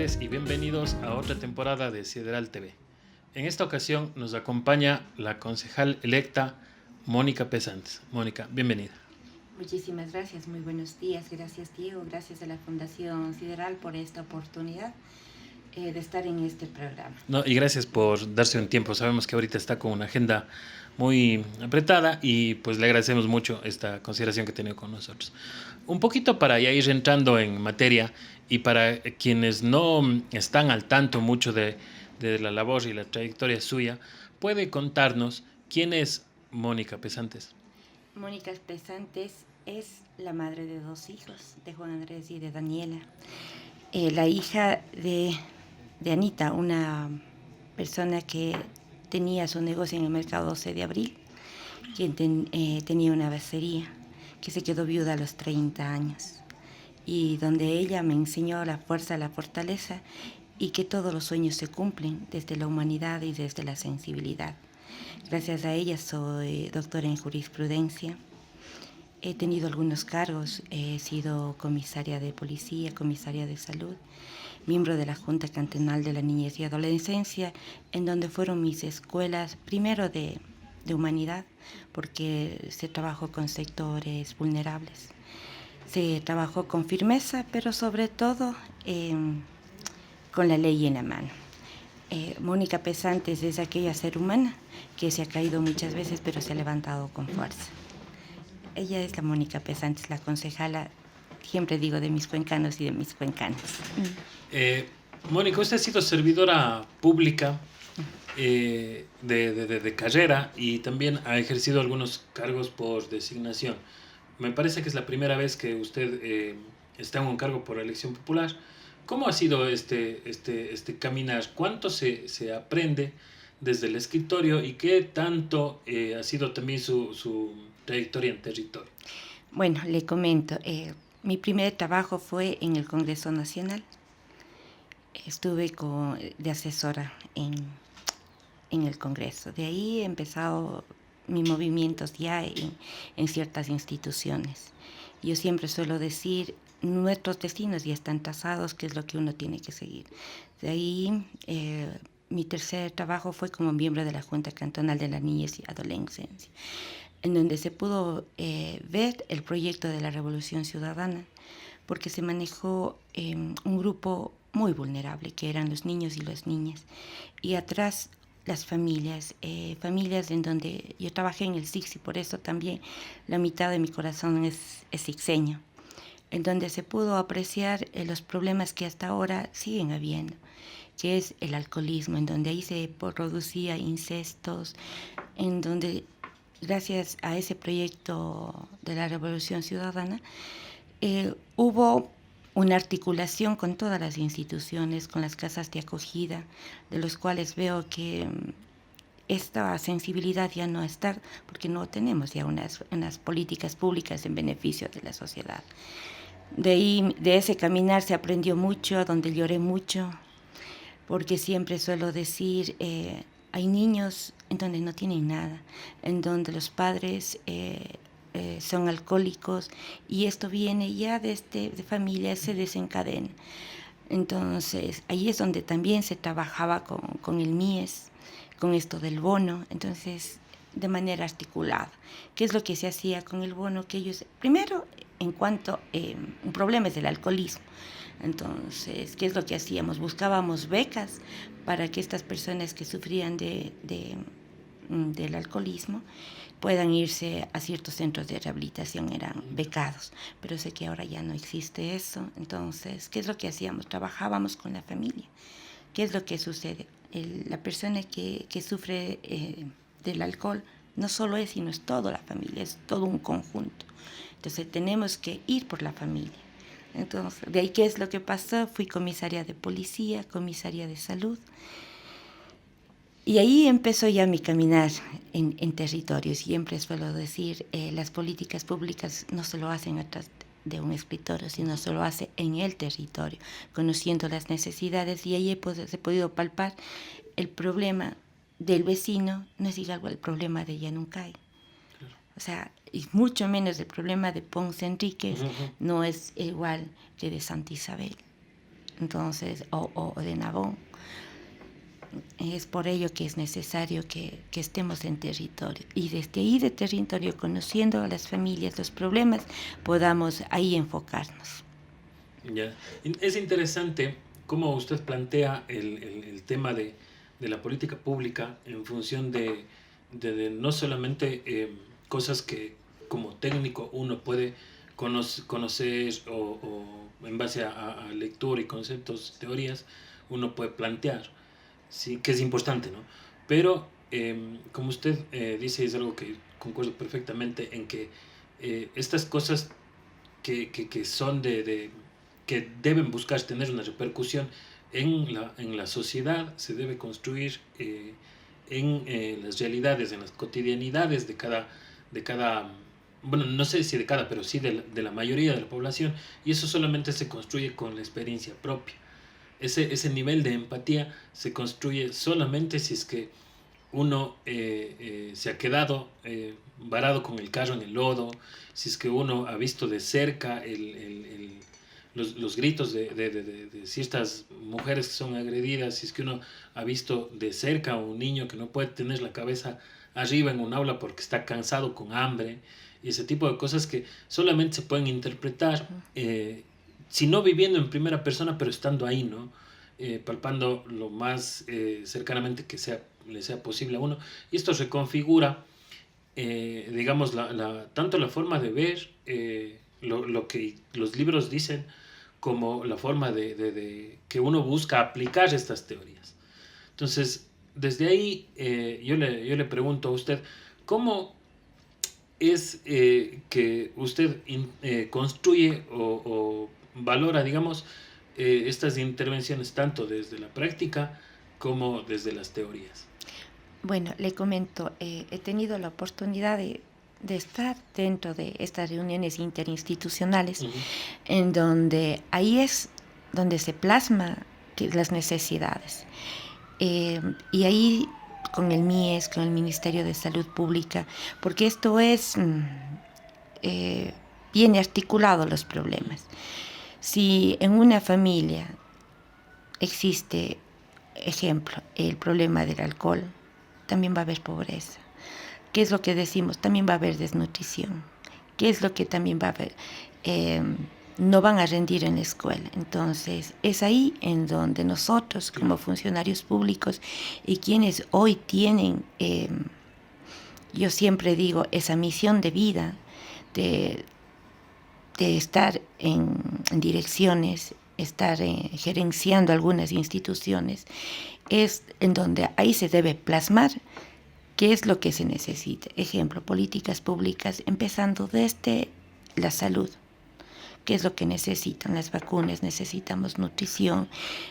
tardes y bienvenidos a otra temporada de Sideral TV. En esta ocasión nos acompaña la concejal electa Mónica Pesantes. Mónica, bienvenida. Muchísimas gracias, muy buenos días. Gracias Diego, gracias a la Fundación Sideral por esta oportunidad de estar en este programa. No, y gracias por darse un tiempo. Sabemos que ahorita está con una agenda muy apretada y pues le agradecemos mucho esta consideración que ha tenido con nosotros. Un poquito para ya ir entrando en materia y para quienes no están al tanto mucho de la labor y la trayectoria suya, ¿puede contarnos quién es Mónica Pesantes? Mónica Pesantes es la madre de 2 hijos, de Juan Andrés y de Daniela. La hija de Anita, una persona que tenía su negocio en el mercado 12 de abril, quien tenía una becería, que se quedó viuda a los 30 años, y donde ella me enseñó la fuerza, la fortaleza, y que todos los sueños se cumplen desde la humanidad y desde la sensibilidad. Gracias a ella soy doctora en jurisprudencia. He tenido algunos cargos, he sido comisaria de policía, comisaria de salud, miembro de la Junta Cantonal de la Niñez y Adolescencia, en donde fueron mis escuelas, primero de humanidad, porque se trabajó con sectores vulnerables. Se trabajó con firmeza, pero sobre todo con la ley en la mano. Mónica Pesantes es aquella ser humana que se ha caído muchas veces, pero se ha levantado con fuerza. Ella es la Mónica Pesantes, la concejala, siempre digo, de mis cuencanos y de mis cuencanas. Mónica, usted ha sido servidora pública de carrera y también ha ejercido algunos cargos por designación. Me parece que es la primera vez que usted está en un cargo por elección popular. ¿Cómo ha sido este caminar? ¿Cuánto se aprende desde el escritorio y qué tanto ha sido también su trayectoria en territorio? Bueno, le comento, mi primer trabajo fue en el Congreso Nacional. Estuve de asesora en el Congreso. De ahí he empezado mis movimientos ya en ciertas instituciones. Yo siempre suelo decir, nuestros destinos ya están trazados, que es lo que uno tiene que seguir. De ahí, mi tercer trabajo fue como miembro de la Junta Cantonal de la Niñez y Adolescencia, en donde se pudo ver el proyecto de la Revolución Ciudadana, porque se manejó un grupo muy vulnerable, que eran los niños y las niñas, y atrás las familias en donde yo trabajé en el SICS, y por eso también la mitad de mi corazón es sixeño, en donde se pudo apreciar los problemas que hasta ahora siguen habiendo, que es el alcoholismo, en donde ahí se producía incestos, en donde gracias a ese proyecto de la Revolución Ciudadana hubo una articulación con todas las instituciones, con las casas de acogida, de los cuales veo que esta sensibilidad ya no está, porque no tenemos ya unas políticas públicas en beneficio de la sociedad. De ahí, de ese caminar se aprendió mucho, donde lloré mucho, porque siempre suelo decir, hay niños en donde no tienen nada, en donde los padres son alcohólicos, y esto viene ya de familia, se desencadena. Entonces, ahí es donde también se trabajaba con el MIES, con esto del bono, entonces, de manera articulada. ¿Qué es lo que se hacía con el bono? Que ellos, primero, en cuanto un problema es el alcoholismo. Entonces, ¿qué es lo que hacíamos? Buscábamos becas para que estas personas que sufrían del alcoholismo puedan irse a ciertos centros de rehabilitación, eran becados, pero sé que ahora ya no existe eso. Entonces, ¿qué es lo que hacíamos? Trabajábamos con la familia. ¿Qué es lo que sucede? La persona que sufre del alcohol no solo es, sino es toda la familia, es todo un conjunto. Entonces, tenemos que ir por la familia. Entonces, de ahí, ¿qué es lo que pasó? Fui comisaria de policía, comisaria de salud, y ahí empezó ya mi caminar en territorio. Siempre suelo decir, las políticas públicas no se lo hacen atrás de un escritorio, sino se lo hace en el territorio, conociendo las necesidades, y ahí he podido palpar el problema del vecino, no es igual al problema de Yanuncay. O sea, y mucho menos el problema de Ponce Enríquez, no es igual que de Santa Isabel. entonces, o de Nabón. Es por ello que es necesario que estemos en territorio y desde ahí de territorio, conociendo a las familias, los problemas, podamos ahí enfocarnos. Ya. Es interesante cómo usted plantea el tema de la política pública en función de no solamente cosas que como técnico uno puede conocer o en base a lectura y conceptos, teorías, uno puede plantear, sí, que es importante, ¿no? Pero como usted dice, es algo que concuerdo perfectamente en que estas cosas que son que deben buscar tener una repercusión en la sociedad, se debe construir en las realidades, en las cotidianidades de cada, bueno, no sé si de cada, pero sí de la mayoría de la población, y eso solamente se construye con la experiencia propia. Ese nivel de empatía se construye solamente si es que uno se ha quedado varado con el carro en el lodo, si es que uno ha visto de cerca los gritos de ciertas mujeres que son agredidas, si es que uno ha visto de cerca a un niño que no puede tener la cabeza arriba en un aula porque está cansado con hambre, y ese tipo de cosas que solamente se pueden interpretar, si no viviendo en primera persona, pero estando ahí, ¿no? Palpando lo más cercanamente que le sea posible a uno. Y esto reconfigura, digamos, tanto la forma de ver lo que los libros dicen, como la forma de que uno busca aplicar estas teorías. Entonces, desde ahí yo le pregunto a usted, ¿cómo es que usted construye o valora, digamos, estas intervenciones tanto desde la práctica como desde las teorías? Bueno, le comento, he tenido la oportunidad de estar dentro de estas reuniones interinstitucionales, Uh-huh. en donde ahí es donde se plasma las necesidades. Y ahí con el MIES, con el Ministerio de Salud Pública, porque esto es, viene articulado los problemas. Si en una familia existe, ejemplo, el problema del alcohol, también va a haber pobreza. ¿Qué es lo que decimos? También va a haber desnutrición. ¿Qué es lo que también va a haber? No van a rendir en la escuela. Entonces, es ahí en donde nosotros, como funcionarios públicos y quienes hoy tienen, yo siempre digo, esa misión de vida, de estar en direcciones, estar gerenciando algunas instituciones, es en donde ahí se debe plasmar qué es lo que se necesita. Ejemplo, políticas públicas, empezando desde la salud. ¿Qué es lo que necesitan las vacunas? Necesitamos nutrición,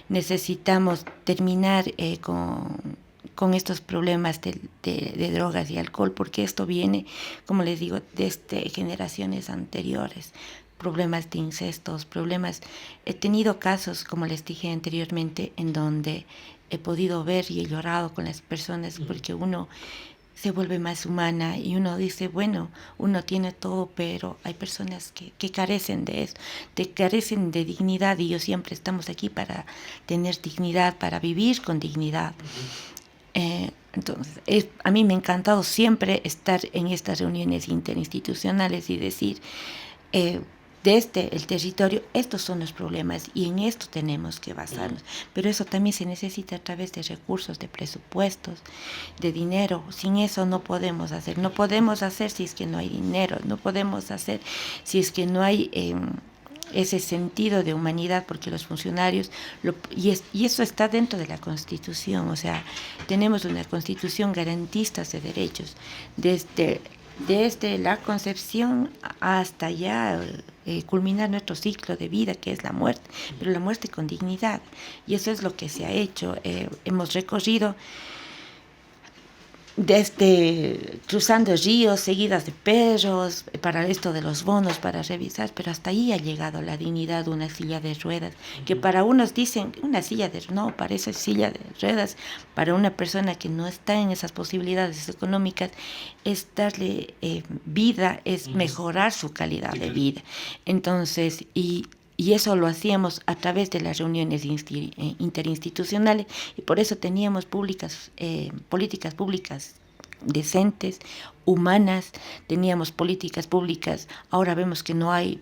necesitamos terminar con estos problemas de drogas y alcohol, porque esto viene, como les digo, desde generaciones anteriores. Problemas de incestos, problemas... He tenido casos, como les dije anteriormente, en donde he podido ver y he llorado con las personas porque uno se vuelve más humana y uno dice, bueno, uno tiene todo, pero hay personas que carecen de eso, carecen de dignidad, y yo siempre estamos aquí para tener dignidad, para vivir con dignidad. Entonces, a mí me ha encantado siempre estar en estas reuniones interinstitucionales y decir, desde el territorio, estos son los problemas y en esto tenemos que basarnos. Pero eso también se necesita a través de recursos, de presupuestos, de dinero. Sin eso no podemos hacer. No podemos hacer si es que no hay dinero. No podemos hacer si es que no hay ese sentido de humanidad, porque los funcionarios, y eso está dentro de la Constitución. O sea, tenemos una Constitución garantista de derechos. Desde la concepción hasta ya culminar nuestro ciclo de vida, que es la muerte, pero la muerte con dignidad. Y eso es lo que se ha hecho. Hemos recorrido desde cruzando ríos, seguidas de perros, para esto de los bonos, para revisar, pero hasta ahí ha llegado la dignidad de una silla de ruedas, que para unos dicen una silla de, no, parece silla de ruedas, para una persona que no está en esas posibilidades económicas, es darle vida, es mejorar su calidad de vida. Entonces, y Y eso lo hacíamos a través de las reuniones interinstitucionales, y por eso teníamos políticas públicas decentes, humanas, teníamos políticas públicas. Ahora vemos que no hay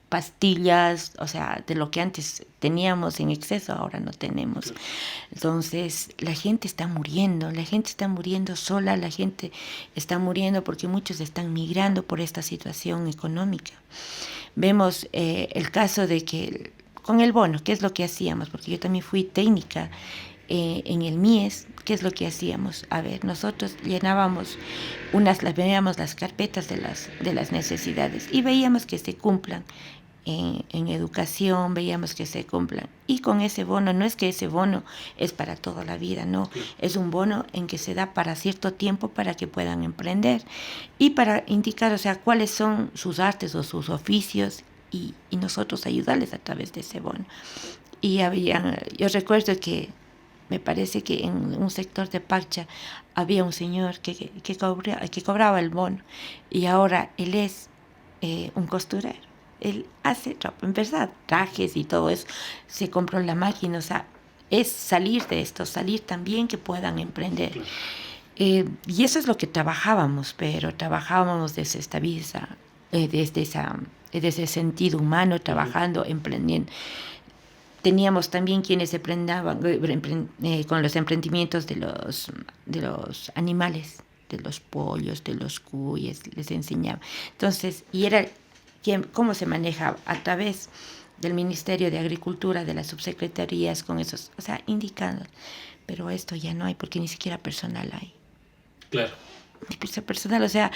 pastillas, o sea, de lo que antes teníamos en exceso, ahora no tenemos. Entonces, la gente está muriendo sola, la gente está muriendo porque muchos están migrando por esta situación económica. Vemos el caso de que con el bono, ¿qué es lo que hacíamos? Porque yo también fui técnica en el MIES. ¿Qué es lo que hacíamos? A ver, nosotros veíamos las carpetas de las necesidades y veíamos que se cumplan. En educación veíamos que se cumplan, y con ese bono, no es que ese bono es para toda la vida, no, es un bono en que se da para cierto tiempo para que puedan emprender y para indicar, o sea, cuáles son sus artes o sus oficios, y nosotros ayudarles a través de ese bono. Y yo recuerdo que me parece que en un sector de Pacha había un señor que cobraba el bono, y ahora él es un costurero. Él hace ropa, en verdad, trajes y todo eso. Se compró la máquina, o sea, es salir de esto, salir también que puedan emprender. Y eso es lo que trabajábamos, pero trabajábamos desde ese sentido humano, trabajando, emprendiendo. Teníamos también quienes emprendaban con los emprendimientos de los animales, de los pollos, de los cuyes, les enseñaba. Entonces, y era cómo se maneja a través del Ministerio de Agricultura, de las subsecretarías, con esos, o sea, indicando. Pero esto ya no hay, porque ni siquiera personal hay. Claro. Ni personal, o sea,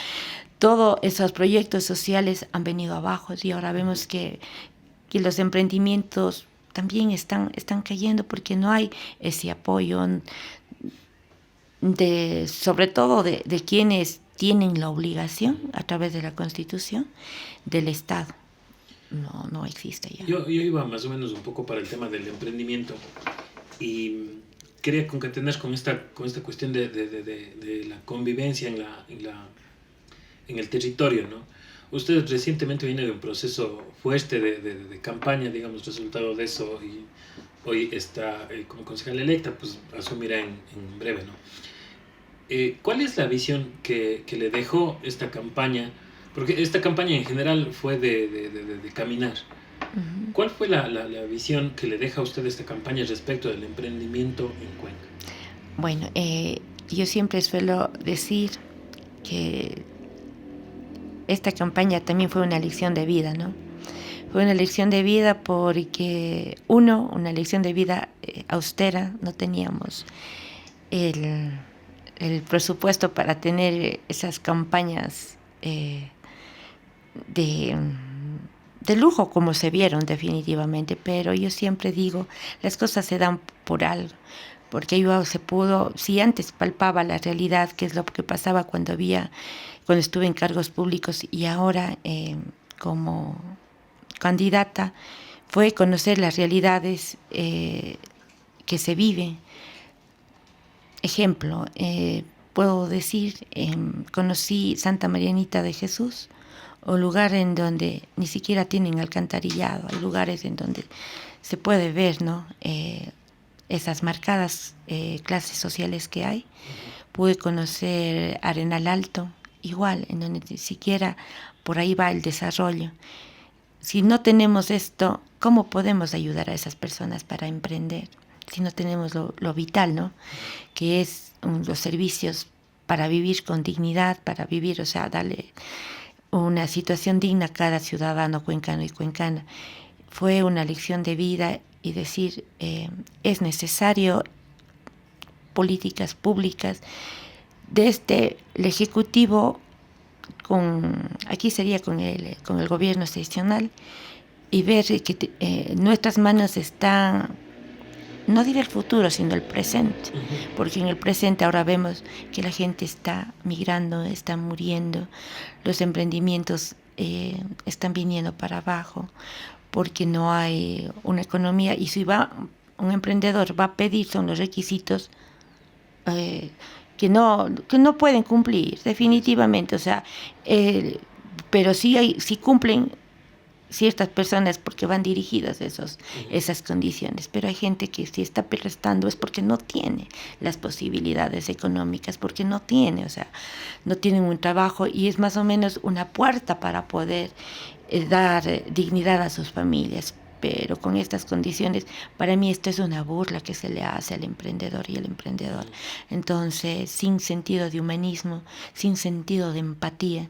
todos esos proyectos sociales han venido abajo, y ahora vemos que los emprendimientos también están cayendo porque no hay ese apoyo sobre todo de quienes tienen la obligación a través de la Constitución del Estado. No existe ya. Yo iba más o menos un poco para el tema del emprendimiento y quería concatenar con esta cuestión de la convivencia en el territorio, ¿no? Usted recientemente viene de un proceso fuerte de campaña, digamos, resultado de eso, y hoy está como concejal electa, pues asumirá en breve, ¿no? ¿Cuál es la visión que le dejó esta campaña? Porque esta campaña en general fue de caminar. Uh-huh. ¿Cuál fue la visión que le deja a usted esta campaña respecto del emprendimiento en Cuenca? Bueno, yo siempre suelo decir que esta campaña también fue una lección de vida, ¿no? Fue una lección de vida porque, una lección de vida austera, no teníamos el presupuesto para tener esas campañas de lujo como se vieron definitivamente, pero yo siempre digo, las cosas se dan por algo, porque yo si antes palpaba la realidad, que es lo que pasaba cuando estuve en cargos públicos, y ahora como candidata, fue conocer las realidades que se viven. Ejemplo, puedo decir, conocí Santa Marianita de Jesús, un lugar en donde ni siquiera tienen alcantarillado, hay lugares en donde se puede ver, ¿no? Esas marcadas clases sociales que hay. Pude conocer Arenal Alto, igual, en donde ni siquiera por ahí va el desarrollo. Si no tenemos esto, ¿cómo podemos ayudar a esas personas para emprender? Si no tenemos lo vital, ¿no? Que es los servicios para vivir con dignidad, para vivir, o sea, darle una situación digna a cada ciudadano cuencano y cuencana. Fue una lección de vida, y decir, es necesario políticas públicas desde el Ejecutivo, aquí sería con el gobierno seccional, y ver que nuestras manos están, no diré el futuro, sino el presente, porque en el presente ahora vemos que la gente está migrando, está muriendo, los emprendimientos están viniendo para abajo, porque no hay una economía, y si un emprendedor va a pedir, son los requisitos que no pueden cumplir definitivamente, o sea, pero sí cumplen ciertas personas porque van dirigidas esas condiciones, pero hay gente que si está prestando es porque no tiene las posibilidades económicas, porque no tiene, o sea, no tienen un trabajo y es más o menos una puerta para poder dar dignidad a sus familias. Pero con estas condiciones, para mí esto es una burla que se le hace al emprendedor y al emprendedor. Entonces, sin sentido de humanismo, sin sentido de empatía,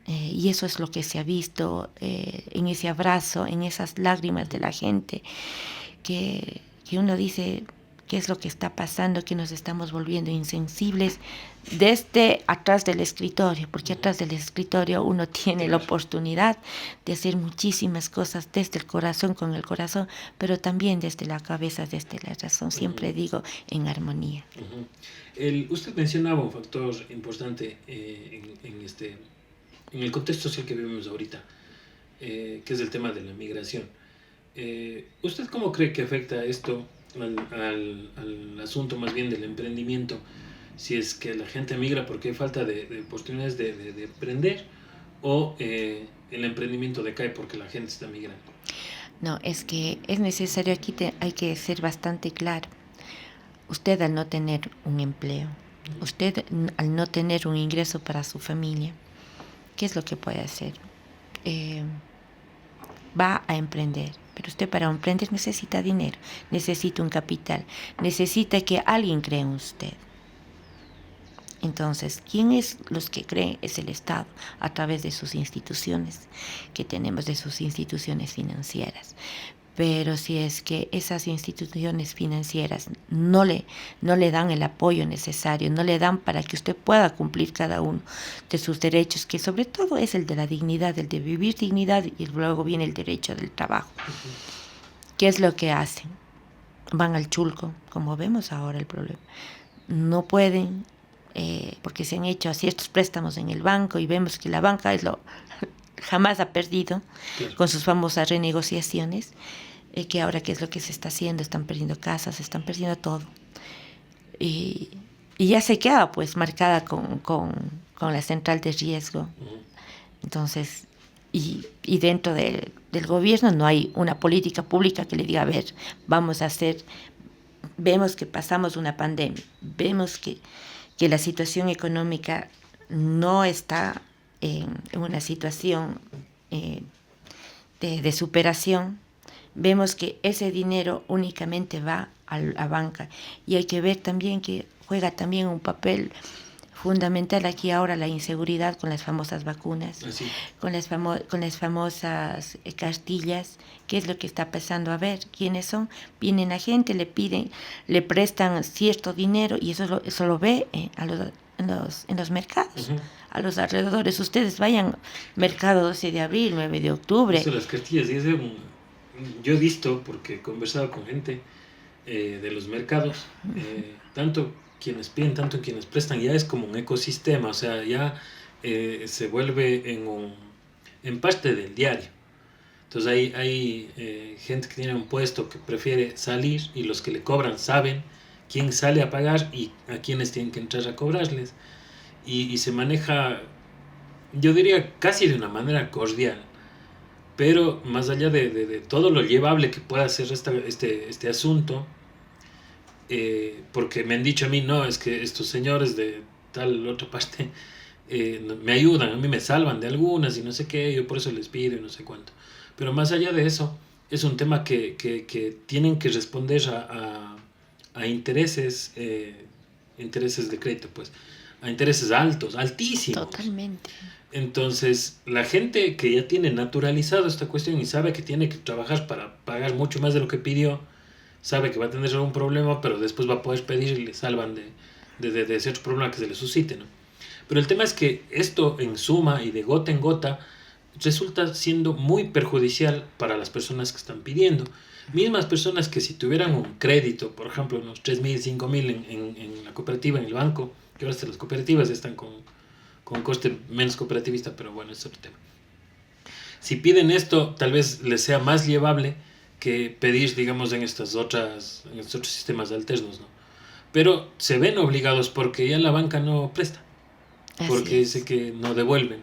y eso es lo que se ha visto en ese abrazo, en esas lágrimas de la gente, que uno dice, ¿qué es lo que está pasando? Que nos estamos volviendo insensibles desde atrás del escritorio, porque atrás del escritorio uno tiene la oportunidad de hacer muchísimas cosas desde el corazón, con el corazón, pero también desde la cabeza, desde la razón, siempre digo, en armonía. Usted mencionaba un factor importante en el contexto social que vivimos ahorita, que es el tema de la migración. ¿Usted cómo cree que afecta esto al asunto más bien del emprendimiento? Si es que la gente migra porque hay falta de oportunidades de emprender, o el emprendimiento decae porque la gente está migrando. No, es que es necesario aquí, hay que ser bastante claro. Usted al no tener un empleo, usted al no tener un ingreso para su familia, ¿qué es lo que puede hacer? Va a emprender, pero usted para emprender necesita dinero, necesita un capital, necesita que alguien cree en usted. Entonces, ¿quién es los que creen? Es el Estado, a través de sus instituciones que tenemos, de sus instituciones financieras. Pero si es que esas instituciones financieras no le dan el apoyo necesario, no le dan para que usted pueda cumplir cada uno de sus derechos, que sobre todo es el de la dignidad, el de vivir dignidad, y luego viene el derecho del trabajo. ¿Qué es lo que hacen? Van al chulco, como vemos ahora el problema. No pueden, porque se han hecho ciertos préstamos en el banco y vemos que la banca jamás ha perdido, claro, con sus famosas renegociaciones, que ahora qué es lo que se está haciendo, están perdiendo casas, están perdiendo todo. Y ya se queda pues marcada con la central de riesgo. Entonces, y dentro del gobierno no hay una política pública que le diga, a ver, vamos a hacer, vemos que pasamos una pandemia, vemos que la situación económica no está en una situación de superación, vemos que ese dinero únicamente va a la banca, y hay que ver también que juega también un papel fundamental aquí ahora la inseguridad con las famosas vacunas, con las famosas cartillas. ¿Qué es lo que está pasando? A ver, ¿quiénes son? Vienen a gente, le piden, le prestan cierto dinero, y eso lo ve en los mercados, a los alrededores. Ustedes vayan, mercado 12 de abril, 9 de octubre. Eso, las cartillas, yo he visto, porque he conversado con gente de los mercados, tanto quienes piden, tanto quienes prestan, ya es como un ecosistema, o sea, ya se vuelve en parte del diario. Entonces hay gente que tiene un puesto que prefiere salir, y los que le cobran saben quién sale a pagar y a quienes tienen que entrar a cobrarles, y se maneja, yo diría, casi de una manera cordial. Pero más allá de todo lo llevable que pueda ser este asunto, porque me han dicho a mí, no, es que estos señores de tal otra parte me ayudan, a mí me salvan de algunas y no sé qué, yo por eso les pido y no sé cuánto. Pero más allá de eso, es un tema que tienen que responder a intereses, intereses de crédito, pues, a intereses altos, altísimos. Totalmente. Entonces, la gente que ya tiene naturalizado esta cuestión y sabe que tiene que trabajar para pagar mucho más de lo que pidió, sabe que va a tener algún problema, pero después va a poder pedir y le salvan de cierto problema que se le suscite, ¿no? Pero el tema es que esto, en suma y de gota en gota, resulta siendo muy perjudicial para las personas que están pidiendo. Mismas personas que si tuvieran un crédito, por ejemplo, unos 3.000, 5.000 en la cooperativa, en el banco, que ahora las cooperativas están con coste menos cooperativista, pero bueno, es otro tema. Si piden esto, tal vez les sea más llevable que pedir, digamos, en estos otros sistemas alternos, ¿no? Pero se ven obligados porque ya la banca no presta, porque dice que no devuelven.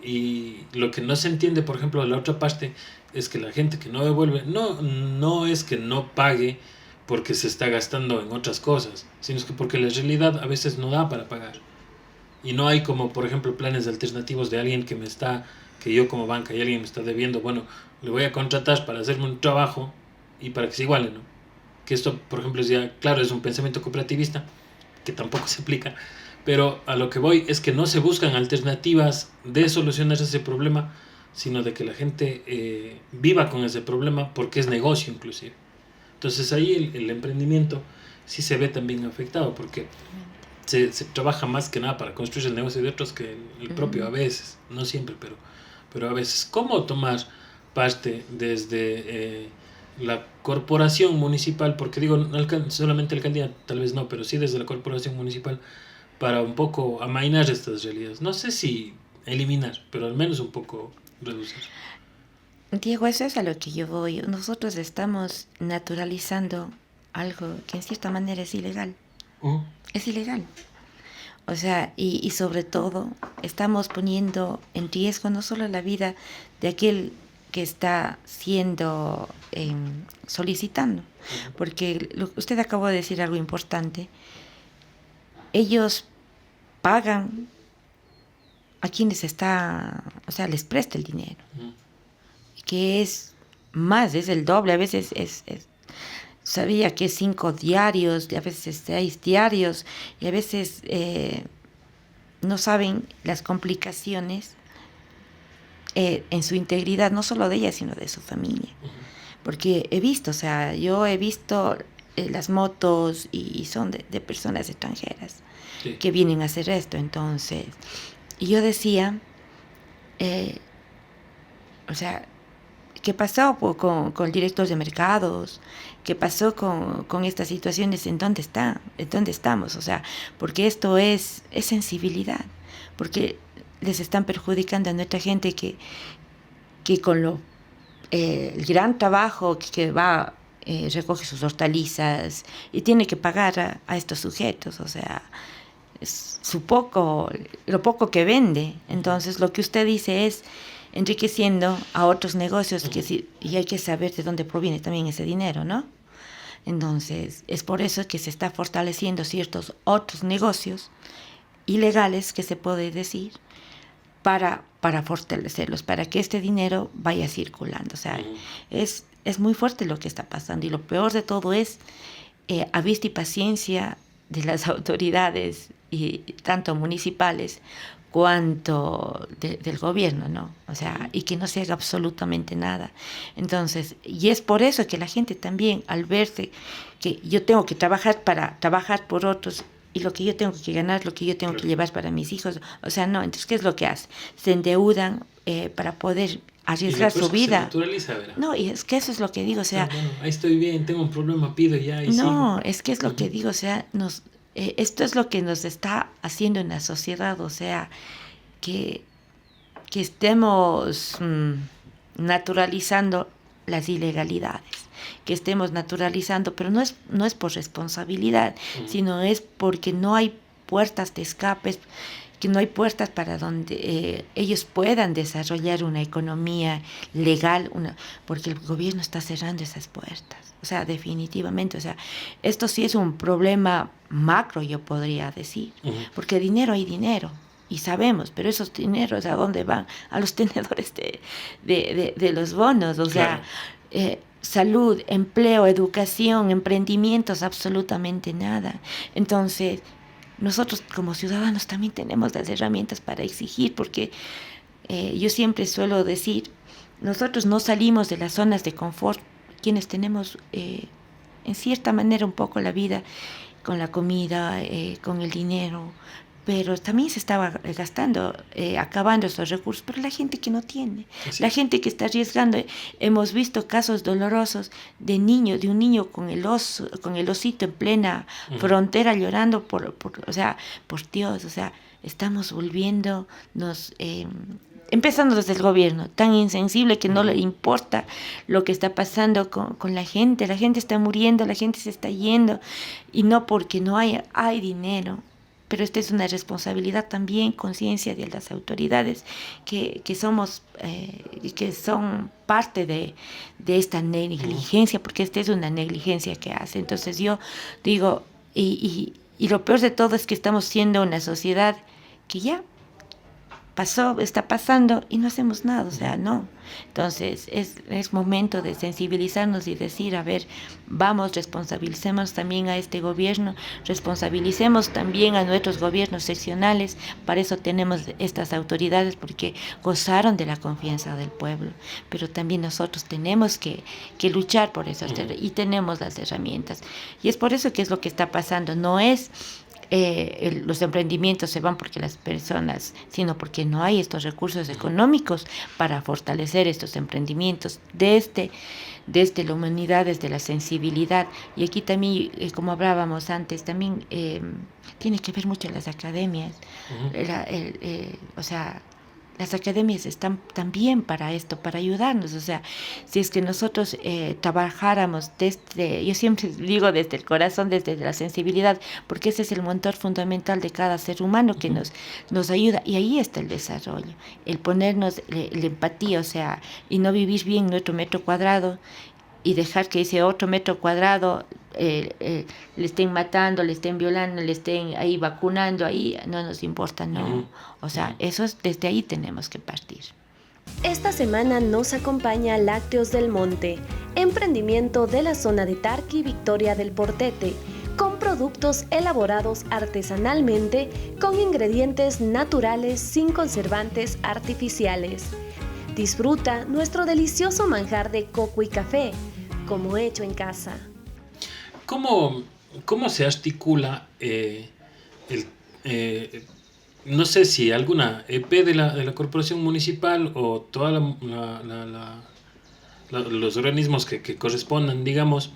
Y lo que no se entiende, por ejemplo, de la otra parte, es que la gente que no devuelve, no es que no pague porque se está gastando en otras cosas, sino es que porque la realidad a veces no da para pagar. Y no hay como, por ejemplo, planes alternativos de alguien que yo como banca y alguien me está debiendo, bueno, le voy a contratar para hacerme un trabajo y para que se iguale, ¿no? Que esto, por ejemplo, es ya, claro, es un pensamiento cooperativista que tampoco se aplica, pero a lo que voy es que no se buscan alternativas de solucionar ese problema, sino de que la gente viva con ese problema porque es negocio inclusive. Entonces ahí el emprendimiento sí se ve también afectado porque se trabaja más que nada para construir el negocio de otros que el propio a veces, no siempre, pero a veces. ¿Cómo tomar parte desde la corporación municipal? Porque digo, no solamente alcaldía, tal vez no, pero sí desde la corporación municipal para un poco amainar estas realidades. No sé si eliminar, pero al menos un poco reducir. Diego, eso es a lo que yo voy. Nosotros estamos naturalizando algo que en cierta manera es ilegal. Es ilegal. O sea, y sobre todo estamos poniendo en riesgo no solo la vida de aquel que está siendo solicitando, porque usted acabó de decir algo importante. Ellos pagan a quienes o sea, les presta el dinero, que es más, es el doble, a veces sabía que 5 diarios, a veces 6 diarios, y a veces no saben las complicaciones en su integridad, no solo de ella, sino de su familia. Porque he visto, o sea, yo he visto las motos y son de personas extranjeras que vienen a hacer esto. Entonces, y yo decía, o sea, ¿qué pasó con el director de mercados? ¿Qué pasó con estas situaciones? ¿En dónde está? ¿En dónde estamos? O sea, porque esto es sensibilidad, porque les están perjudicando a nuestra gente que con el gran trabajo que va, recoge sus hortalizas y tiene que pagar a estos sujetos, o sea, es lo poco que vende. Entonces, lo que usted dice es enriqueciendo a otros negocios y hay que saber de dónde proviene también ese dinero, ¿no? Entonces, es por eso que se está fortaleciendo ciertos otros negocios ilegales, que se puede decir, para fortalecerlos, para que este dinero vaya circulando. O sea, es muy fuerte lo que está pasando y lo peor de todo es a vista y paciencia de las autoridades, y tanto municipales cuanto del gobierno, ¿no? O sea, y que no se haga absolutamente nada. Entonces, y es por eso que la gente también, al verse que yo tengo que trabajar por otros, y lo que yo tengo que ganar, lo que yo tengo que llevar para mis hijos, o sea, no, entonces, ¿qué es lo que hace? Se endeudan para poder arriesgar su vida. Se naturaliza, ¿verdad? No, y es que eso es lo que digo, o sea... bueno, ahí estoy bien, tengo un problema, pido ya y no, sigo. Es que es lo que digo, o sea, esto es lo que nos está haciendo en la sociedad, o sea, que estemos naturalizando las ilegalidades, que estemos naturalizando, pero no es por responsabilidad, sino es porque no hay puertas de escape, que no hay puertas para donde ellos puedan desarrollar una economía legal, porque el gobierno está cerrando esas puertas. O sea, definitivamente, o sea, esto sí es un problema macro, yo podría decir, porque dinero hay dinero, y sabemos, pero esos dineros, ¿a dónde van? A los tenedores de los bonos, o sea, salud, empleo, educación, emprendimientos, absolutamente nada. Entonces, nosotros como ciudadanos también tenemos las herramientas para exigir, porque yo siempre suelo decir, nosotros no salimos de las zonas de confort, quienes tenemos en cierta manera un poco la vida con la comida, con el dinero, pero también se estaba gastando, acabando esos recursos, pero la gente que no tiene, la gente que está arriesgando, hemos visto casos dolorosos de un niño con el osito en plena frontera llorando o sea, por Dios, o sea, estamos volviéndonos, empezando desde el gobierno, tan insensible que no le importa lo que está pasando con la gente está muriendo, la gente se está yendo, y no porque no hay dinero, pero esta es una responsabilidad también, conciencia de las autoridades que somos que son parte de esta negligencia, porque esta es una negligencia que hace. Entonces yo digo, y lo peor de todo es que estamos siendo una sociedad que ya pasó, está pasando y no hacemos nada, o sea, no. Entonces es momento de sensibilizarnos y decir, a ver, vamos, responsabilicemos también a este gobierno, responsabilicemos también a nuestros gobiernos seccionales, para eso tenemos estas autoridades, porque gozaron de la confianza del pueblo, pero también nosotros tenemos que luchar por eso, y tenemos las herramientas, y es por eso que es lo que está pasando, no es los emprendimientos se van porque las personas, sino porque no hay estos recursos económicos para fortalecer estos emprendimientos desde la humanidad, desde la sensibilidad. Y aquí también, como hablábamos antes, también tiene que ver mucho las academias. O sea, las academias están también para esto, para ayudarnos. O sea, si es que nosotros trabajáramos desde, yo siempre digo desde el corazón, desde la sensibilidad, porque ese es el motor fundamental de cada ser humano que nos ayuda. Y ahí está el desarrollo, el ponernos la empatía, o sea, y no vivir bien nuestro metro cuadrado y dejar que ese otro metro cuadrado le estén matando, le estén violando, le estén ahí vacunando, ahí no nos importa, no. O sea, eso es, desde ahí tenemos que partir. Esta semana nos acompaña Lácteos del Monte, emprendimiento de la zona de Tarqui, Victoria del Portete, con productos elaborados artesanalmente con ingredientes naturales sin conservantes artificiales. Disfruta nuestro delicioso manjar de coco y café, como hecho en casa. ¿Cómo se articula no sé si alguna EP de la corporación municipal o todos los organismos que correspondan, digamos,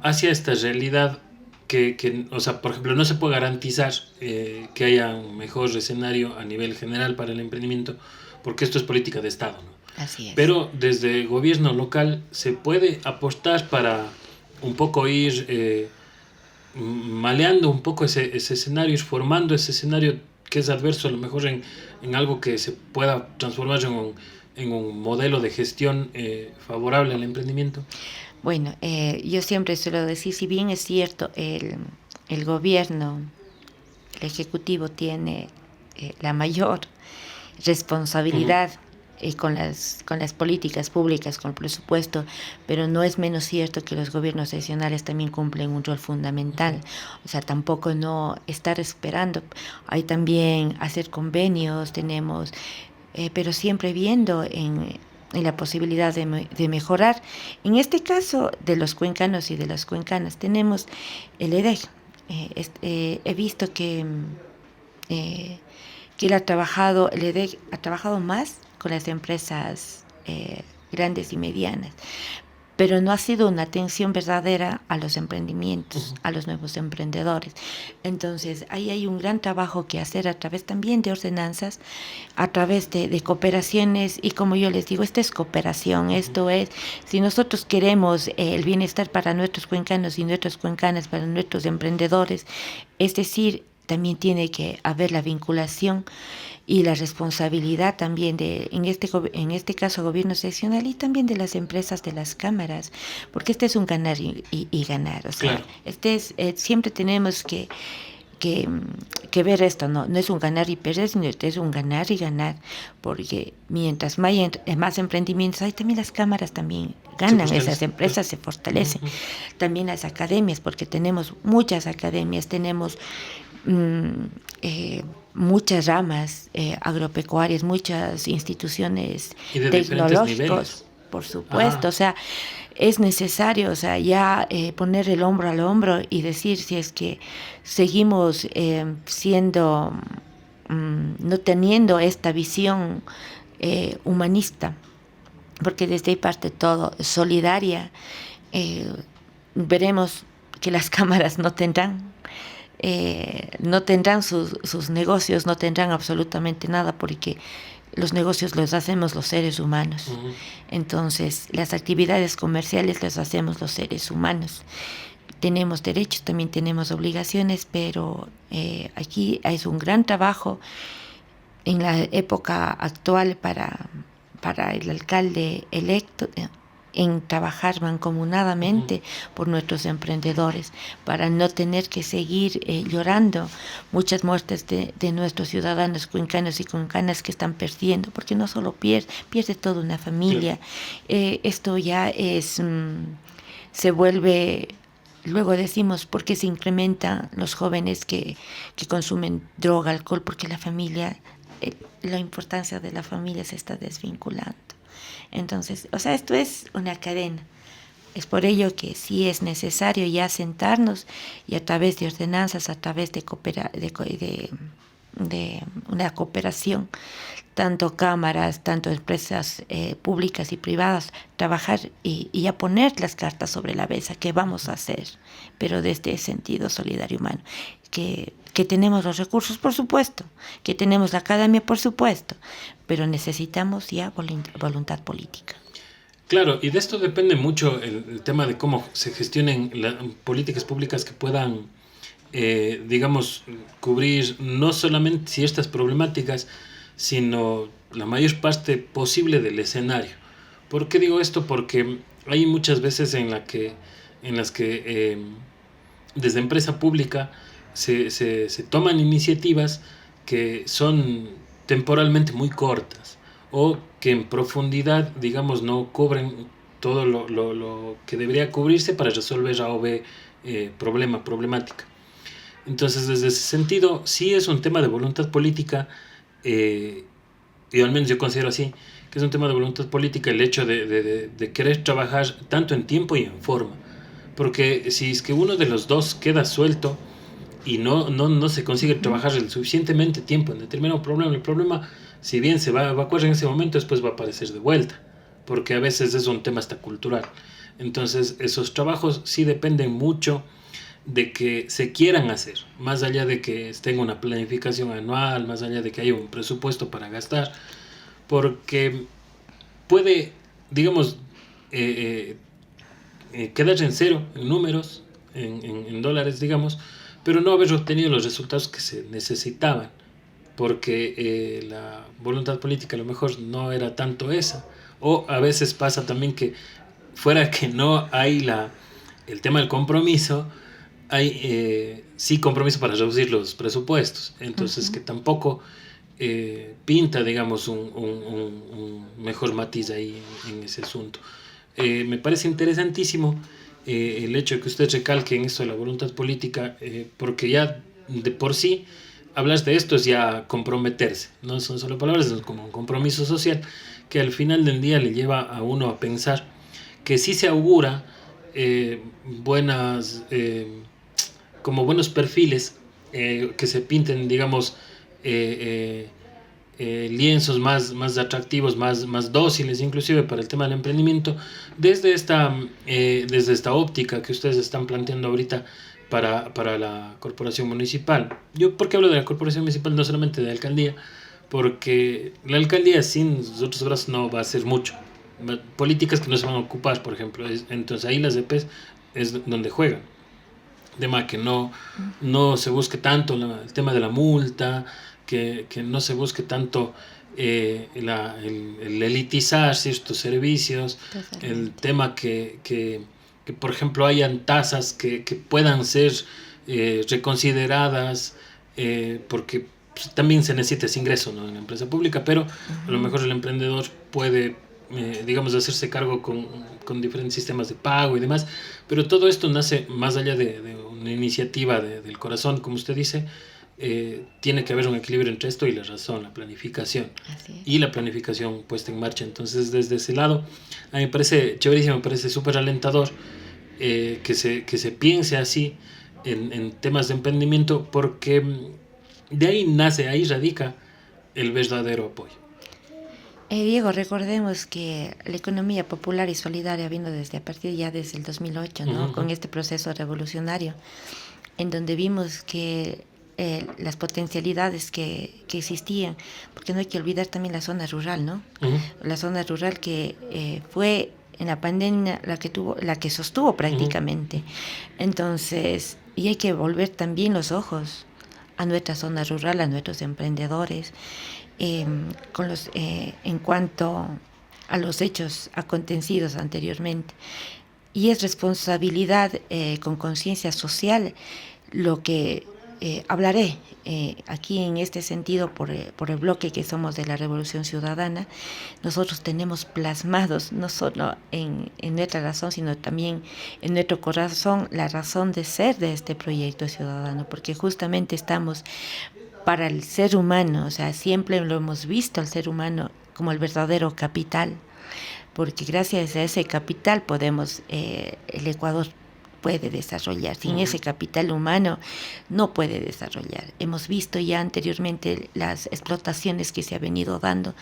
hacia esta realidad que, o sea, por ejemplo, no se puede garantizar que haya un mejor escenario a nivel general para el emprendimiento, porque esto es política de Estado, ¿no? Así es. Pero desde el gobierno local se puede apostar para un poco ir maleando un poco ese escenario, ir formando ese escenario que es adverso a lo mejor en algo que se pueda transformar en un modelo de gestión favorable al emprendimiento. Bueno, yo siempre suelo decir, si bien es cierto, el gobierno, el ejecutivo tiene la mayor responsabilidad con las políticas públicas, con el presupuesto, pero no es menos cierto que los gobiernos seccionales también cumplen un rol fundamental. O sea, tampoco no estar esperando. Hay también hacer convenios, tenemos, pero siempre viendo en la posibilidad de mejorar. En este caso, de los cuencanos y de las cuencanas, tenemos el EDEG. He visto que él ha trabajado, el EDEG ha trabajado más con las empresas grandes y medianas, pero no ha sido una atención verdadera a los emprendimientos, a los nuevos emprendedores. Entonces, ahí hay un gran trabajo que hacer a través también de ordenanzas, a través de cooperaciones, y como yo les digo, esta es cooperación, esto es, si nosotros queremos el bienestar para nuestros cuencanos y nuestras cuencanas, para nuestros emprendedores, es decir, también tiene que haber la vinculación y la responsabilidad también en este caso gobierno seccional y también de las empresas, de las cámaras, porque este es un ganar y ganar, o sea, claro. Siempre tenemos que ver esto, no es un ganar y perder, sino es un ganar y ganar, porque mientras más emprendimientos hay, también las cámaras también ganan, esas empresas se fortalecen, también las academias, porque tenemos muchas academias, tenemos muchas ramas agropecuarias, muchas instituciones tecnológicas, por supuesto. O sea, es necesario, o sea, ya poner el hombro al hombro y decir, si es que seguimos siendo, no teniendo esta visión humanista, porque desde ahí parte todo, solidaria, veremos que las cámaras no tendrán sus negocios, no tendrán absolutamente nada, porque los negocios los hacemos los seres humanos. Entonces, las actividades comerciales las hacemos los seres humanos. tenemos derechos, también tenemos obligaciones, pero aquí es un gran trabajo en la época actual para el alcalde electo en trabajar mancomunadamente por nuestros emprendedores, para no tener que seguir llorando muchas muertes de nuestros ciudadanos cuencanos y cuencanas que están perdiendo, porque no solo pierde toda una familia. Esto ya es se vuelve, luego decimos, ¿por qué se incrementan los jóvenes que consumen droga, alcohol? Porque la familia, la importancia de la familia se está desvinculando. Entonces, o sea, esto es una cadena. Es por ello que sí es necesario ya sentarnos y a través de ordenanzas, a través de una cooperación, tanto cámaras, tanto empresas públicas y privadas, trabajar y ya poner las cartas sobre la mesa, qué vamos a hacer, pero desde el sentido solidario humano, que tenemos los recursos, por supuesto, que tenemos la academia, por supuesto, pero necesitamos ya voluntad política. Claro, y de esto depende mucho el tema de cómo se gestionen las políticas públicas que puedan, digamos, cubrir no solamente ciertas problemáticas, sino la mayor parte posible del escenario. ¿Por qué digo esto? Porque hay muchas veces en las que desde empresa pública se toman iniciativas que son temporalmente muy cortas o que en profundidad, digamos, no cubren todo lo que debería cubrirse para resolver A o B problemática. Entonces, desde ese sentido, sí es un tema de voluntad política, y al menos yo considero así, que es un tema de voluntad política el hecho de querer trabajar tanto en tiempo y en forma. Porque si es que uno de los dos queda suelto y no se consigue trabajar el suficientemente tiempo en determinado problema, el problema, si bien se va a evacuar en ese momento, después va a aparecer de vuelta, porque a veces es un tema hasta cultural. Entonces, esos trabajos sí dependen mucho de que se quieran hacer, más allá de que tenga una planificación anual, más allá de que haya un presupuesto para gastar, porque puede, digamos, quedar en cero, en números, en dólares, digamos, pero no haber obtenido los resultados que se necesitaban, porque la voluntad política a lo mejor no era tanto esa, o a veces pasa también que fuera que no hay el tema del compromiso, hay sí compromiso para reducir los presupuestos, entonces que tampoco pinta, digamos, un mejor matiz ahí en ese asunto. Me parece interesantísimo el hecho de que usted recalque en esto de la voluntad política, porque ya de por sí hablar de esto es ya comprometerse, no son solo palabras, es como un compromiso social que al final del día le lleva a uno a pensar que sí se augura como buenos perfiles que se pinten, digamos, lienzos más atractivos, más dóciles inclusive para el tema del emprendimiento desde esta óptica que ustedes están planteando ahorita para la corporación municipal. Yo, ¿por qué hablo de la corporación municipal? No solamente de la alcaldía, porque la alcaldía sin sus otros brazos no va a hacer mucho. Políticas que no se van a ocupar, por ejemplo. Entonces ahí las EPs es donde juegan. De más que no se busque tanto el tema de la multa, que no se busque tanto el elitizar ciertos servicios, totalmente. El tema que por ejemplo hayan tasas que puedan ser reconsideradas, porque pues, también se necesita ese ingreso, ¿no?, en la empresa pública, pero a lo mejor el emprendedor puede digamos, hacerse cargo con diferentes sistemas de pago y demás, pero todo esto nace más allá de una iniciativa del corazón, como usted dice. Tiene que haber un equilibrio entre esto y la razón, la planificación y la planificación puesta en marcha. Entonces, desde ese lado, a mí me parece chéverísimo, me parece súper alentador que se piense así en temas de emprendimiento, porque de ahí nace, ahí radica el verdadero apoyo. Diego, recordemos que la economía popular y solidaria vino desde el 2008, ¿no? Uh-huh. Con este proceso revolucionario, en donde vimos que las potencialidades que existían, porque no hay que olvidar también la zona rural, ¿no? Uh-huh. La zona rural que fue en la pandemia la que sostuvo prácticamente. Entonces, y hay que volver también los ojos a nuestra zona rural, a nuestros emprendedores, en cuanto a los hechos acontecidos anteriormente. Y es responsabilidad con conciencia social lo que hablaré aquí en este sentido por el bloque que somos de la Revolución Ciudadana. Nosotros tenemos plasmados no solo en nuestra razón, sino también en nuestro corazón la razón de ser de este proyecto ciudadano, porque justamente estamos para el ser humano, o sea, siempre lo hemos visto al ser humano como el verdadero capital, porque gracias a ese capital el Ecuador puede desarrollar. Sin ese capital humano no puede desarrollar. Hemos visto ya anteriormente las explotaciones que se ha venido dando,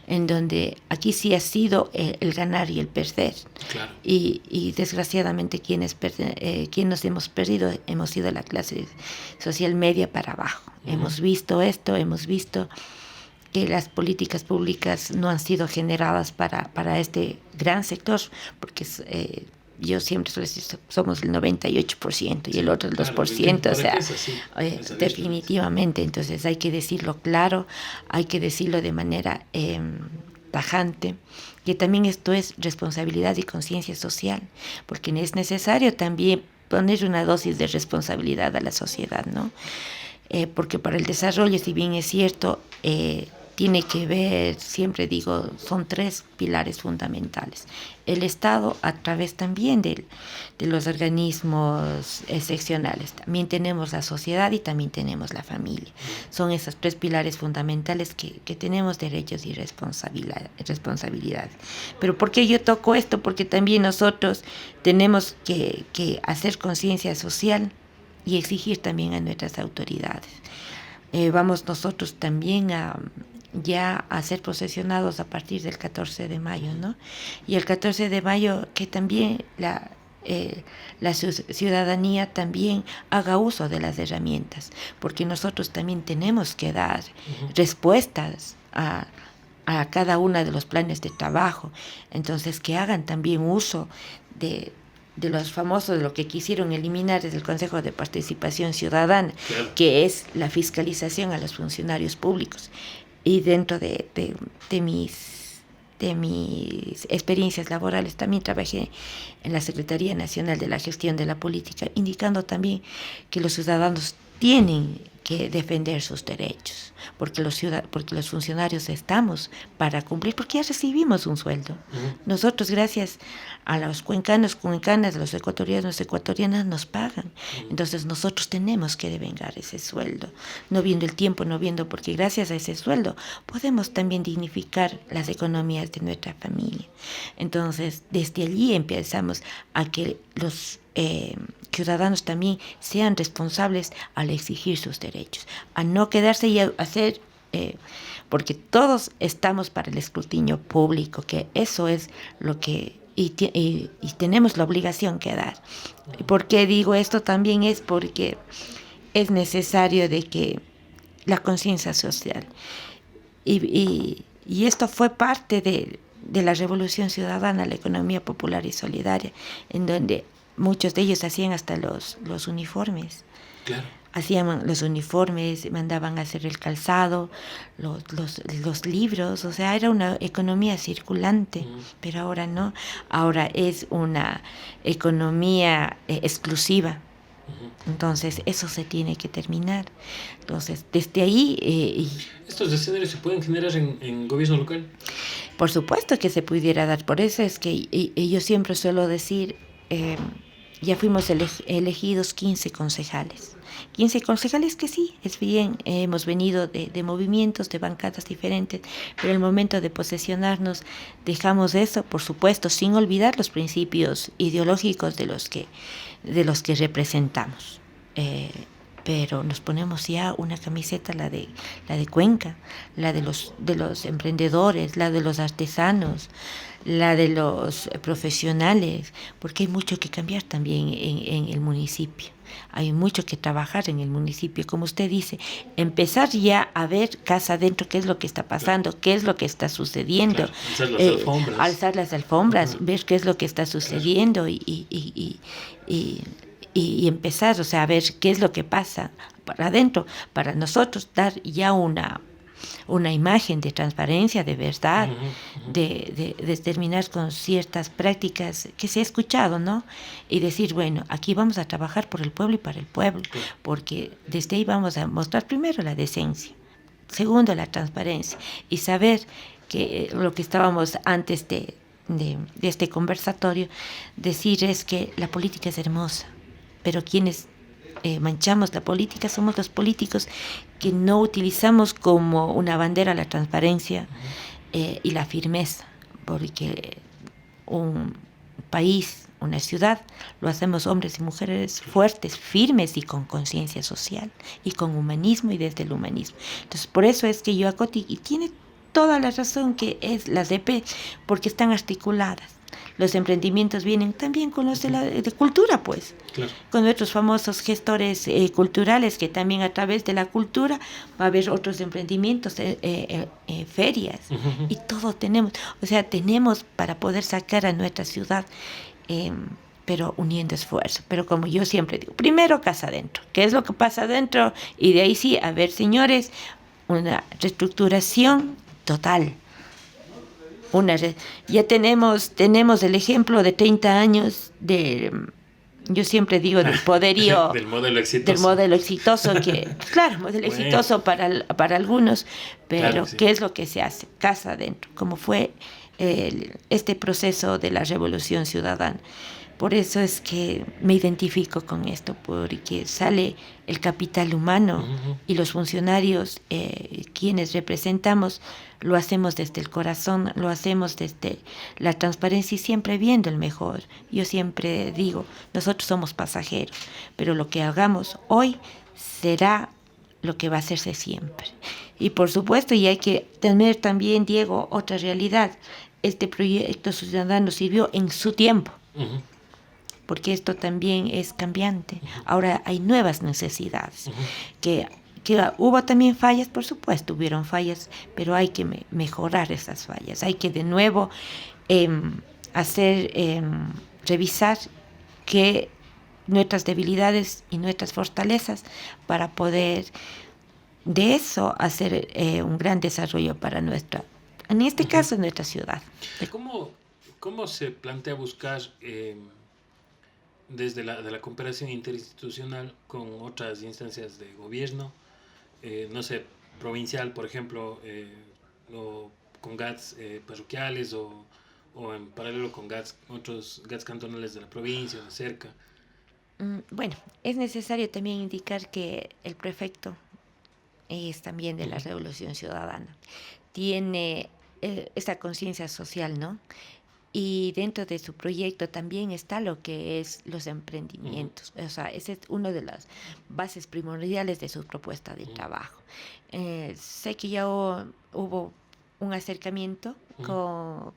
en donde aquí sí ha sido el ganar y el perder. Claro. Y desgraciadamente quienes hemos perdido hemos sido la clase social media para abajo. Hemos visto esto, hemos visto que las políticas públicas no han sido generadas para este gran sector, porque yo siempre suelo decir, somos el 98% y el otro el 2%, o sea, definitivamente. Entonces hay que decirlo claro, hay que decirlo de manera tajante, que también esto es responsabilidad y conciencia social, porque es necesario también poner una dosis de responsabilidad a la sociedad, ¿no? Porque para el desarrollo, si bien es cierto, tiene que ver, siempre digo, son 3 pilares fundamentales. El Estado, a través también de los organismos seccionales. También tenemos la sociedad y también tenemos la familia. Son esos 3 pilares fundamentales que tenemos derechos y responsabilidad. Pero ¿por qué yo toco esto? Porque también nosotros tenemos que hacer conciencia social y exigir también a nuestras autoridades. Vamos nosotros también a ser posesionados a partir del 14 de mayo, ¿no? Y el 14 de mayo que también la ciudadanía también haga uso de las herramientas, porque nosotros también tenemos que dar respuestas a cada uno de los planes de trabajo. Entonces, que hagan también uso de los famosos, de lo que quisieron eliminar desde el Consejo de Participación Ciudadana, claro, que es la fiscalización a los funcionarios públicos. Y dentro de mis experiencias laborales también trabajé en la Secretaría Nacional de la Gestión de la Política, indicando también que los ciudadanos tienen que defender sus derechos, porque los funcionarios estamos para cumplir, porque ya recibimos un sueldo. Nosotros, gracias a los cuencanas, los ecuatorianas nos pagan. Entonces nosotros tenemos que devengar ese sueldo, no viendo el tiempo, porque gracias a ese sueldo podemos también dignificar las economías de nuestra familia. Entonces, desde allí empezamos a que los ciudadanos también sean responsables al exigir sus derechos, a no quedarse y a hacer, porque todos estamos para el escrutinio público, que eso es lo que, y tenemos la obligación que dar. ¿Por qué digo esto? También es porque es necesario de que la conciencia social, y esto fue parte de la Revolución Ciudadana, la economía popular y solidaria, en donde muchos de ellos hacían hasta los uniformes. Claro. Hacían los uniformes, mandaban a hacer el calzado, los libros, o sea, era una economía circulante, pero ahora no, ahora es una economía exclusiva. Entonces, eso se tiene que terminar. Entonces, desde ahí... ¿Estos escenarios se pueden generar en gobierno local? Por supuesto que se pudiera dar, por eso es que yo siempre suelo decir... ya fuimos elegidos 15 concejales. 15 concejales que sí, es bien, hemos venido de movimientos, de bancadas diferentes, pero el momento de posesionarnos dejamos eso, por supuesto, sin olvidar los principios ideológicos de los que representamos. pero nos ponemos ya una camiseta, la de Cuenca, la de los emprendedores, la de los artesanos, la de los profesionales, porque hay mucho que cambiar también en el municipio. Hay mucho que trabajar en el municipio, como usted dice, empezar ya a ver casa adentro qué es lo que está pasando, claro, qué es lo que está sucediendo, claro, alzar las alfombras, ver qué es lo que está sucediendo, claro, y empezar, o sea, a ver qué es lo que pasa para adentro, para nosotros dar ya una imagen de transparencia, de verdad, de terminar con ciertas prácticas que se ha escuchado, ¿no? Y decir, bueno, aquí vamos a trabajar por el pueblo y para el pueblo, porque desde ahí vamos a mostrar primero la decencia, segundo la transparencia, y saber que lo que estábamos antes de este conversatorio, decir es que la política es hermosa, pero quienes manchamos la política somos los políticos que no utilizamos como una bandera la transparencia y la firmeza, porque un país, una ciudad, lo hacemos hombres y mujeres fuertes, firmes y con conciencia social y con humanismo y desde el humanismo. Entonces, por eso es que yo acoto, y tiene toda la razón que es la CP, porque están articuladas. Los emprendimientos vienen también con los de cultura, pues, claro, con nuestros famosos gestores culturales, que también a través de la cultura va a haber otros emprendimientos, ferias, y todo tenemos. O sea, tenemos para poder sacar a nuestra ciudad, pero uniendo esfuerzo. Pero como yo siempre digo, primero casa adentro, ¿qué es lo que pasa adentro? Y de ahí sí, a ver, señores, una reestructuración total. Ya tenemos el ejemplo de 30 años yo siempre digo del poderío del modelo exitoso, que claro, modelo exitoso para algunos, pero claro, sí. ¿Qué es lo que se hace? Casa adentro, como fue este proceso de la revolución ciudadana. Por eso es que me identifico con esto, porque sale el capital humano y los funcionarios, quienes representamos, lo hacemos desde el corazón, lo hacemos desde la transparencia y siempre viendo el mejor. Yo siempre digo, nosotros somos pasajeros, pero lo que hagamos hoy será lo que va a hacerse siempre. Y por supuesto, y hay que tener también, Diego, otra realidad. Este proyecto ciudadano sirvió en su tiempo. Porque esto también es cambiante. Ahora hay nuevas necesidades. Que hubo también fallas, por supuesto, hubieron fallas, pero hay que mejorar esas fallas. Hay que de nuevo revisar que nuestras debilidades y nuestras fortalezas para poder de eso hacer un gran desarrollo para en este caso, nuestra ciudad. ¿Cómo se plantea buscar desde la cooperación interinstitucional con otras instancias de gobierno, no sé, provincial, por ejemplo, o con GATS parroquiales o en paralelo con otros GATS cantonales de la provincia, de cerca? Bueno, es necesario también indicar que el prefecto es también de la Revolución Ciudadana. Tiene esa conciencia social, ¿no? Y dentro de su proyecto también está lo que es los emprendimientos. O sea, esa es una de las bases primordiales de su propuesta de trabajo. Sé que ya hubo un acercamiento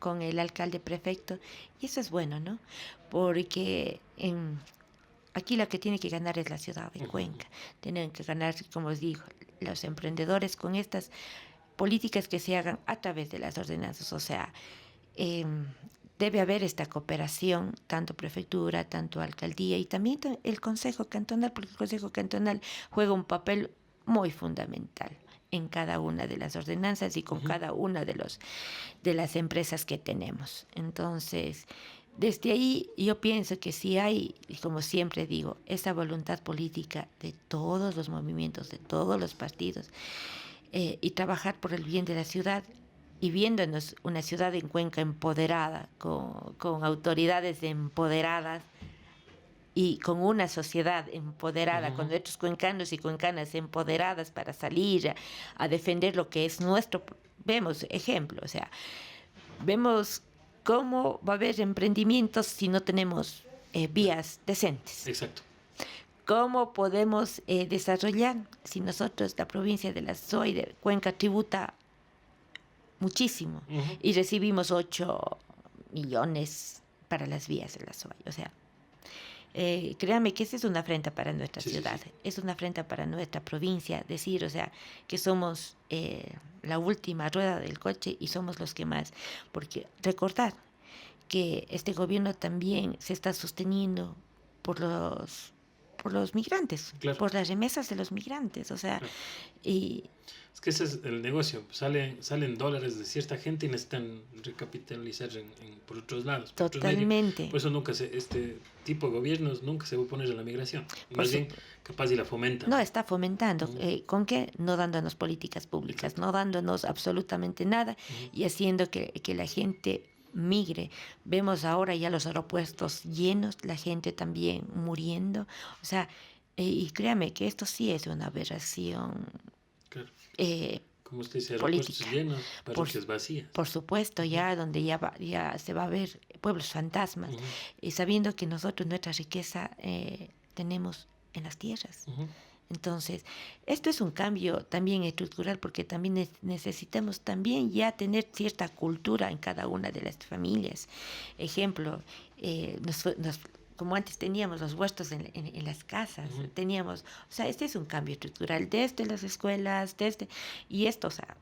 con el alcalde prefecto, y eso es bueno, ¿no? Porque aquí lo que tiene que ganar es la ciudad de Cuenca. Tienen que ganar, como os digo, los emprendedores con estas políticas que se hagan a través de las ordenanzas. O sea, debe haber esta cooperación, tanto prefectura, tanto alcaldía y también el Consejo Cantonal, porque el Consejo Cantonal juega un papel muy fundamental en cada una de las ordenanzas y con cada una de las empresas que tenemos. Entonces, desde ahí yo pienso que si hay, y como siempre digo, esa voluntad política de todos los movimientos, de todos los partidos, y trabajar por el bien de la ciudad, y viéndonos una ciudad en Cuenca empoderada, con autoridades empoderadas y con una sociedad empoderada, con nuestros cuencanos y cuencanas empoderadas para salir a defender lo que es nuestro. Vemos ejemplo, o sea, vemos cómo va a haber emprendimientos si no tenemos vías decentes. Exacto. ¿Cómo podemos desarrollar si nosotros, la provincia de la SOI de Cuenca, tributa muchísimo y recibimos 8 millones para las vías de la SOI? O sea, créanme que esa es una afrenta para nuestra ciudad, es una afrenta para nuestra provincia, decir, o sea, que somos la última rueda del coche y somos los que más, porque recordar que este gobierno también se está sosteniendo por los migrantes, claro, por las remesas de los migrantes, o sea, claro. y Es que ese es el negocio, salen dólares de cierta gente y necesitan recapitalizar por otros lados. Por totalmente. Por eso este tipo de gobiernos nunca se va a oponer a la migración. Más bien, capaz y la fomenta. No, está fomentando. ¿Con qué? No dándonos políticas públicas, no dándonos absolutamente nada y haciendo que la gente migre. Vemos ahora ya los aeropuertos llenos, la gente también muriendo. O sea, y créame que esto sí es una aberración. Claro. Eh, Como usted dice, política. Aeropuertos llenos, parroquias vacías. Por supuesto, ya donde ya se va a ver pueblos fantasmas, sabiendo que nosotros nuestra riqueza tenemos en las tierras. Entonces, esto es un cambio también estructural, porque también necesitamos también ya tener cierta cultura en cada una de las familias. Ejemplo, como antes teníamos los huertos en las casas, teníamos, o sea, este es un cambio estructural desde las escuelas, y esto, o sea,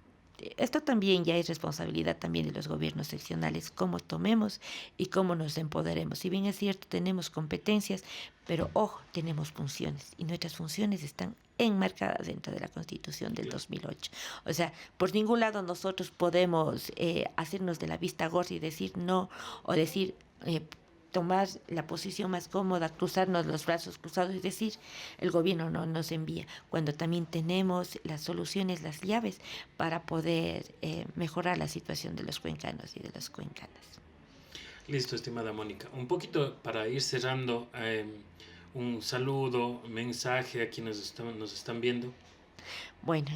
esto también ya es responsabilidad también de los gobiernos seccionales, cómo tomemos y cómo nos empoderemos. Si bien es cierto, tenemos competencias, pero ojo, tenemos funciones, y nuestras funciones están enmarcadas dentro de la Constitución del 2008. O sea, por ningún lado nosotros podemos hacernos de la vista gorda y decir no, o decir tomar la posición más cómoda, cruzarnos los brazos cruzados y decir, el gobierno no nos envía, cuando también tenemos las soluciones, las llaves para poder mejorar la situación de los cuencanos y de las cuencanas. Listo, estimada Mónica. Un poquito para ir cerrando, un saludo, mensaje a quienes nos están viendo. Bueno,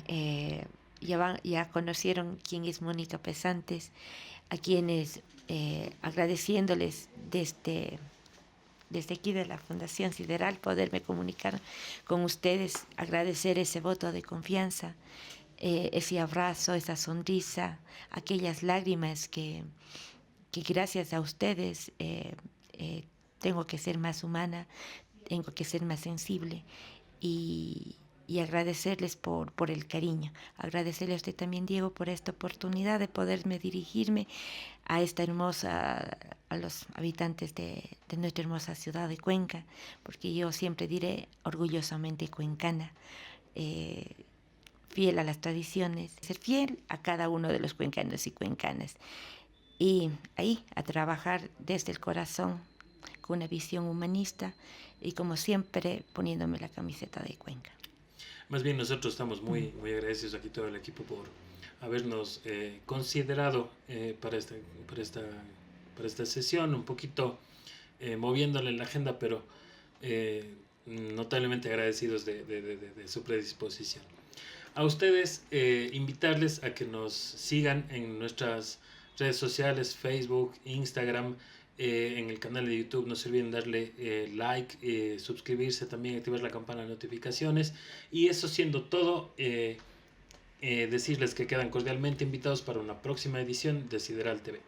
ya conocieron quién es Mónica Pesantes, a quienes agradeciéndoles desde aquí de la Fundación Sideral poderme comunicar con ustedes, agradecer ese voto de confianza, ese abrazo, esa sonrisa, aquellas lágrimas que gracias a ustedes tengo que ser más humana, tengo que ser más sensible y agradecerles por el cariño. Agradecerle a usted también, Diego, por esta oportunidad de poderme dirigirme a los habitantes de nuestra hermosa ciudad de Cuenca, porque yo siempre diré orgullosamente cuencana, fiel a las tradiciones, ser fiel a cada uno de los cuencanos y cuencanas. Y ahí, a trabajar desde el corazón, con una visión humanista y como siempre poniéndome la camiseta de Cuenca. Más bien nosotros estamos muy agradecidos aquí todo el equipo por habernos considerado para esta sesión, un poquito moviéndole la agenda, pero notablemente agradecidos de su predisposición. A ustedes invitarles a que nos sigan en nuestras redes sociales, Facebook, Instagram, en el canal de YouTube. No se olviden darle like, suscribirse también, activar la campana de notificaciones. Y eso siendo todo, decirles que quedan cordialmente invitados para una próxima edición de Sideral TV.